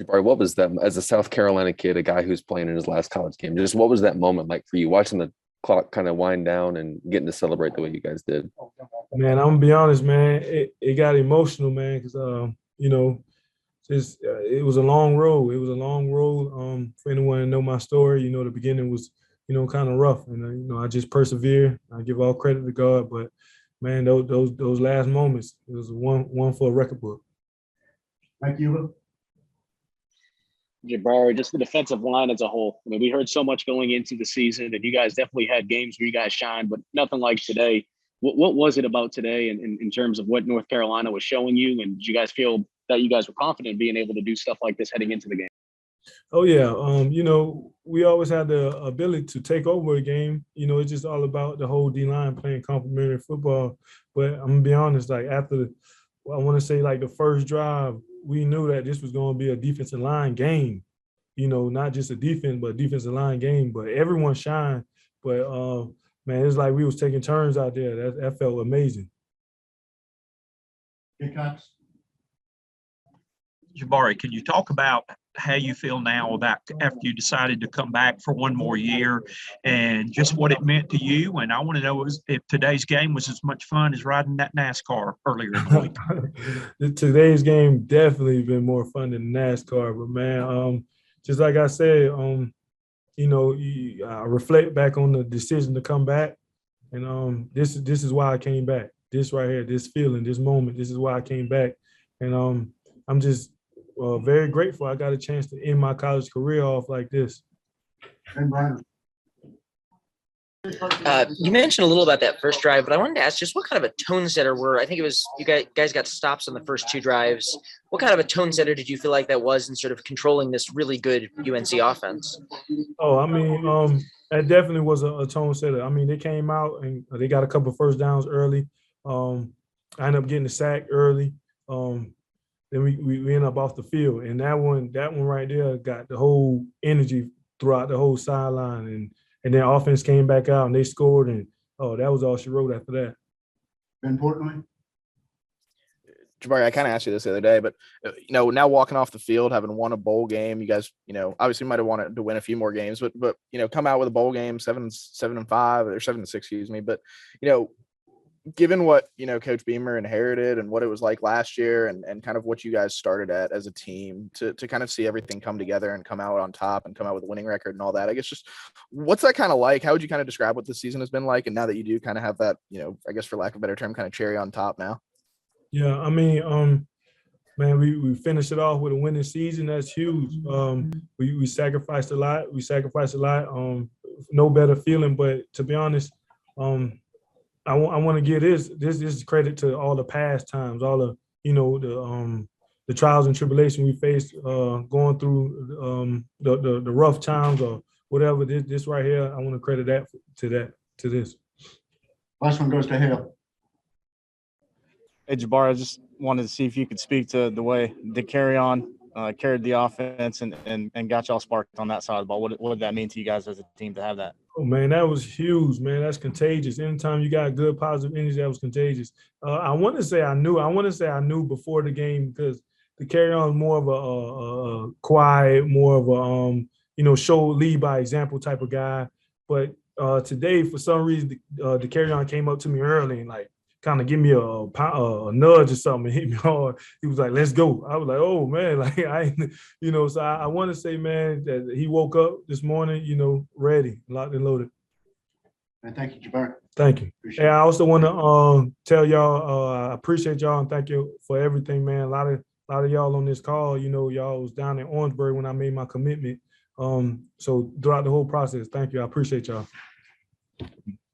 Jabari, what was that as a South Carolina kid, a guy who's playing in his last college game? Just what was that moment like for you, watching the clock kind of wind down and getting to celebrate the way you guys did? Man, I'm gonna be honest, man. It got emotional, man, because it was a long road. It was a long road. For anyone to know my story, the beginning was, kind of rough, and I just persevered. I give all credit to God, but man, those last moments, it was one for a record book. Thank you. Jabari, just the defensive line as a whole. I mean, we heard so much going into the season, and you guys definitely had games where you guys shined, but nothing like today. What was it about today in terms of what North Carolina was showing you? And did you guys feel that you guys were confident in being able to do stuff like this heading into the game? Oh yeah, we always had the ability to take over a game. It's just all about the whole D line playing complementary football. But I'm gonna be honest, like I want to say like the first drive, we knew that this was going to be a defensive line game. Not just a defense, but a defensive line game. But everyone shined. But man, it's like we was taking turns out there. That felt amazing. Hey, Cox. Jabari, can you talk about how you feel now about after you decided to come back for one more year and just what it meant to you? And I want to know if today's game was as much fun as riding that NASCAR earlier in the week. Today's game definitely been more fun than NASCAR, but man, just like I said, I reflect back on the decision to come back, and this is why I came back. This right here, this feeling, this moment, this is why I came back, and I'm just very grateful I got a chance to end my college career off like this. And Brian. You mentioned a little about that first drive, but I wanted to ask just what kind of a tone setter I think it was you guys got stops on the first two drives. What kind of a tone setter did you feel like that was in sort of controlling this really good UNC offense? Oh, I mean, that definitely was a tone setter. I mean, they came out and they got a couple of first downs early. I ended up getting the sack early. Then we ended up off the field, and that one right there got the whole energy throughout the whole sideline, and then offense came back out and they scored, and that was all she wrote after that. Importantly, Jabari, I kind of asked you this the other day, but now walking off the field, having won a bowl game, you guys, obviously might have wanted to win a few more games, but come out with a bowl game, 7-5 or 7-6, excuse me. But given what Coach Beamer inherited and what it was like last year, and kind of what you guys started at as a team, to kind of see everything come together and come out on top and come out with a winning record and all that, I guess just what's that kind of like? How would you kind of describe what this season has been like? And now that you do kind of have that, I guess for lack of a better term, kind of cherry on top now. Yeah, I mean, man, we finished it off with a winning season. That's huge. We sacrificed a lot. No better feeling. But to be honest, I want to give this credit to all the past times, all the the trials and tribulation we faced going through the rough times or whatever. This right here, I want to credit that to this. Last one goes to Hale. Hey, Jabari, I just wanted to see if you could speak to the way the carryon carried the offense and got y'all sparked on that side of the ball. What did that mean to you guys as a team to have that? Oh, man, that was huge, man. That's contagious. Anytime you got good, positive energy, that was contagious. I want to say I knew before the game, because the carry-on is more of a quiet, more of a, show lead by example type of guy. But today, for some reason, the carry-on came up to me early and, like, kind of give me a nudge or something and hit me hard. He was like, "Let's go." I was like, "Oh man," like So I want to say, man, that he woke up this morning, ready, locked and loaded. And thank you, Jabari. Thank you. And I also want to tell y'all, I appreciate y'all and thank you for everything, man. A lot of y'all on this call, y'all was down in Orangeburg when I made my commitment. So throughout the whole process, thank you. I appreciate y'all.